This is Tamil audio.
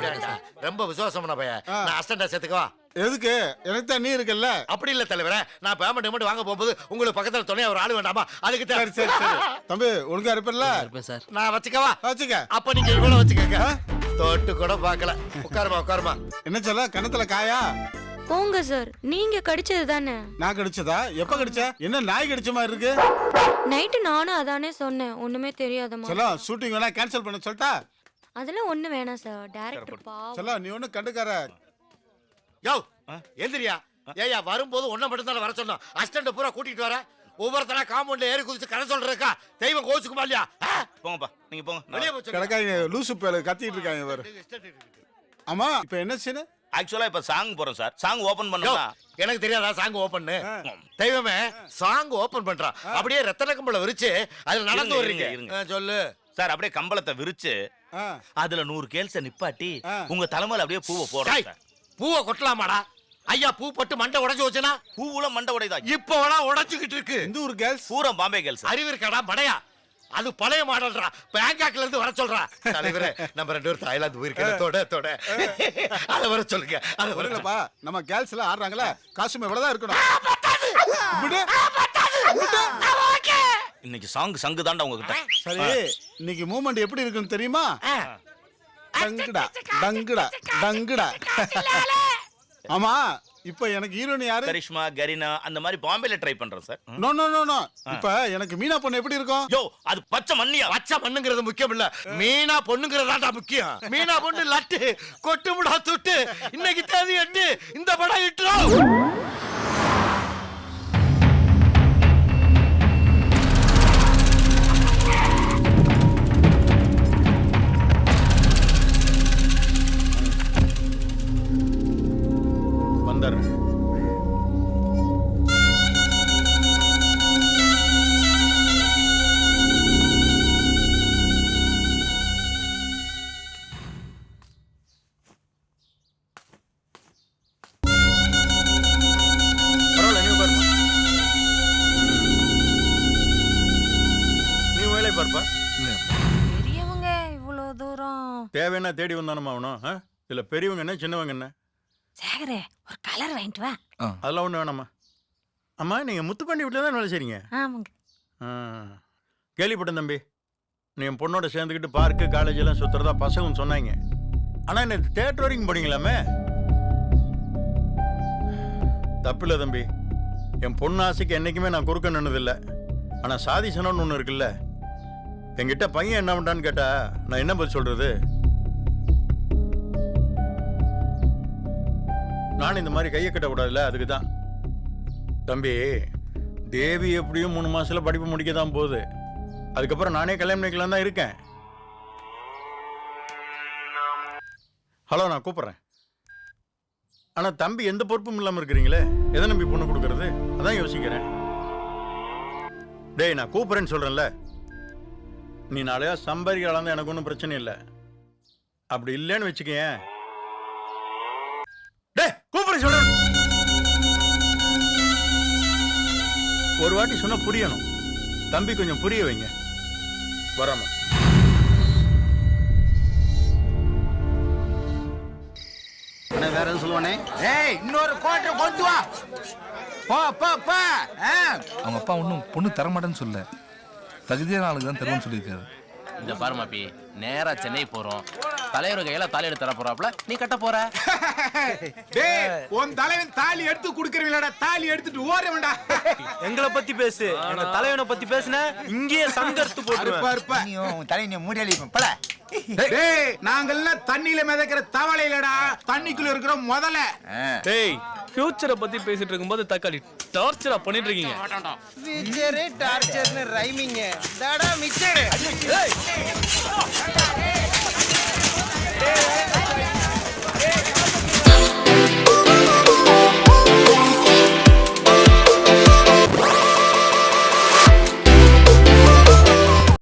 அப்படியாண்டா ரொம்ப விசுவாசமான பையன். நான் அசிஸ்டண்டா சேர்த்துக்கவா? எதுக்கு? எனக்கு தான் நீ இருக்கல்ல. அப்படி இல்ல தலைவரே, நான் பேமெண்ட் வாங்க போகும்போது உங்களுக்கு பக்கத்துல துணையா ஒரு ஆளு வேண்டாமா? அதுக்கு சரி சரி சரி தம்பி ஒழுங்கா இருப்பல்ல? சார் நான் வச்சுக்கவா? வச்சுக்க. அப்ப நீங்க இவ்வளவு வச்சுக்கங்க. தொட்டு கூட பார்க்கல. உட்காருமா. என்ன சொல்ல? கணத்துல காயா? போங்க சார், நீங்க கடிச்சது தானே? நான் கடிச்சதா? எப்ப கடிச்ச? என்ன நாய் கடிச்ச மாதிரி இருக்கு? நைட்டு நானும் அதானே சொன்னேன், ஒண்ணுமே தெரியாதமா. சொல்ல ஷூட்டிங் வேணா கேன்சல் பண்ண சொல்லிட்டா? அதெல்லாம் ஒண்ணு வேணாம் சார், டைரக்டர் பாவம். சொல்ல நீ ஒண்ணு கண்டுக்கார. யோ எந்திரியா. ஏயா வரும்போது ஒன்ன மட்டும் தான் வர சொன்னோம். அசிஸ்டன்ட் பூரா கூட்டிட்டு வர. ஒவ்வொருத்தரா காம்பவுண்ட்ல ஏறி குதிச்சு கதை சொல்றதுக்கா? தெய்வம் கோச்சுக்குமா இல்லையா? போங்கப்பா, நீங்க போங்க. வெளியே போச்சு. கிடக்காங்க லூசு பேரு கத்திட்டு இருக்காங்க இவர். ஆமா இப்ப என்ன சீனு? ஆக்சுவலா இப்ப சாங் போறோம் சார். சாங் ஓபன் பண்ணா எனக்கு தெரியாதா சாங் ஓபன்? தெய்வமே சாங் ஓபன் பண்றா. அப்படியே ரத்தன கம்பள விரிச்சு அதுல நடந்து வர்றீங்க. சொல்லு சார். அப்படியே கம்பளத்தை விரிச்சு அதுல 100 கேல்ஸ நிப்பாட்டி உங்க தலைமையில அப்படியே பூவை போடுறோம். பூவை கொட்டலாமாடா? ஐயா பூ பட்டு மண்டை உடைஞ்சு வச்சனா? பூவுல மண்டை உடைதா? இப்ப வேணா உடைச்சுக்கிட்டு இருக்கு. இந்த ஒரு கேர்ள்ஸ் பூரா பாம்பே கேர்ள்ஸ். அறிவு இருக்காடா மடையா? அது பழைய மாடல்ரா. பேங்காக்ல இருந்து வர சொல்றா. தலைவரே நம்ம ரெண்டு பேரும் தாய்லாந்து போயிருக்கோம். தொட அத வர சொல்லுங்க. அத வரலப்பா. நம்ம கேர்ள்ஸ் எல்லாம் ஆடுறாங்கல, காஸ்டியூம் இவ்வளவுதான் இருக்கணும். இன்னைக்கு சாங் சங்கு தாண்டா உங்ககிட்ட. சரி இன்னைக்கு மூவ்மெண்ட் எப்படி இருக்குன்னு தெரியுமா? டங்குடா டங்குடா டங்குடா. ஆமா இப்ப எனக்கு ஹீரோயின் யாரு? கரிஷ்மா, கரீனா அந்த மாதிரி பாம்பேல ட்ரை பண்றேன் sir. No no no no. இப்ப எனக்கு மீனா பொண்ணு எப்படி இருக்கும்? யோ அது பச்சை மண்ணியா? பச்சை மண்ணுங்கிறது முக்கியம் இல்ல, மீனா பொண்ணுங்கிறதாடா முக்கியம். மீனா பொண்ணு லட்டு கொட்டுமுடா துட்டு. இன்னைக்கு தேதி 8. இந்த படம் இட்றோம். பெரியவங்க இவ்வளவு தூரம் தேவைன்னா தேடி வந்தானமா அவனும். இதுல பெரியவங்க என்ன சின்னவங்க என்ன? சேகரே ஒரு கலர் வாங்கிட்டு வா. அதெல்லாம் ஒண்ணு வேணாமா. அம்மா நீங்க முத்துப்பாண்டி வீட்டுல தான் வேலை செய்றீங்க? ஆமாங்க. கேள்விப்பட்டேன் தம்பி, நீ என் பொண்ணோட சேர்ந்துக்கிட்டு பார்க்கு காலேஜ் எல்லாம் சுத்துறதா பசங்க சொன்னாங்க. ஆனா என்ன தியேட்டர் வரைக்கும் போனீங்களாமே? தப்பில்லை தம்பி, என் பொண்ணு ஆசைக்கு என்னைக்குமே நான் குறுக்க நின்னதில்லை. ஆனா சாதிசனம்னு ஒண்ணு இருக்குல்ல, என்கிட்ட பையன் என்ன பண்ணான்னு கேட்டா நான் என்ன பதில் சொல்றது? நான் இந்த மாதிரி கையை கட்டக்கூடாதுல்ல, அதுக்கு தான். தம்பி தேவி எப்படியும் 3 மாசத்துல படிப்பு முடிக்க தான் போகுது. அதுக்கப்புறம் நானே கல்யாணம் பண்ணிக்கலாம் தான் இருக்கேன். ஹலோ நான் கூப்பிட்றேன். ஆனா தம்பி எந்த பொறுப்பும் இல்லாம இருக்கிறீங்களே, எதை நம்பி பொண்ணு கொடுக்கறது? அதான் யோசிக்கிறேன். டேய் நான் கூப்பிட்றேன்னு சொல்றேன்ல, நீ நாளையா சம்பாதிக்கலாம் தான் எனக்கு ஒன்றும் பிரச்சனை இல்லை. அப்படி இல்லைன்னு வச்சுக்கேன். டேய் கூப்பிட்றேன் சொல்றேன். ஒரு வாட்டி சொன்னா புரியணும். தம்பி கொஞ்சம் புரிய வைங்க. வராம வேற எதுவும் சொல்லுவானே? ஏய் இன்னொரு கோட்டை கொண்டு வா. போ போ போ. அவங்க அப்பா ஒன்றும் பொண்ணு தரமாட்டேன்னு சொல்ல, தகுதியான ஆளுக்கு தான் தருவோம்னு சொல்லியிருக்காரு. இந்த பாரு மாப்பி, நேரா சென்னை போறோம். தலைவர் கையில தாலி எடுத்து தர போறாப்ல, நீ கட்ட போற. டேய் உன் தலைவன் தாலி எடுத்து குடுக்கறீங்களாடா? தாலி எடுத்துட்டு ஓடுறவன்டா. எங்களை பத்தி பேசு, எங்க தலைவனை பத்தி பேசுன இங்கேயே சங்கர்த்து போட்டுருவேன். நீ உன் தலையை மூடியலி பல. டேய் நாங்கெல்லாம் தண்ணியில மிதக்கிற தவளை இல்லடா, தண்ணிக்குள்ள இருக்கிற முதல்ல. டேய் ஃபியூச்சரை பத்தி பேசிட்டு இருக்கும்போது தக்காளி டார்ச்சரா பண்ணிட்டு இருக்கீங்க. ஃபியூச்சர் டார்ச்சர்னு ரைமிங் டடா மிக்சர்.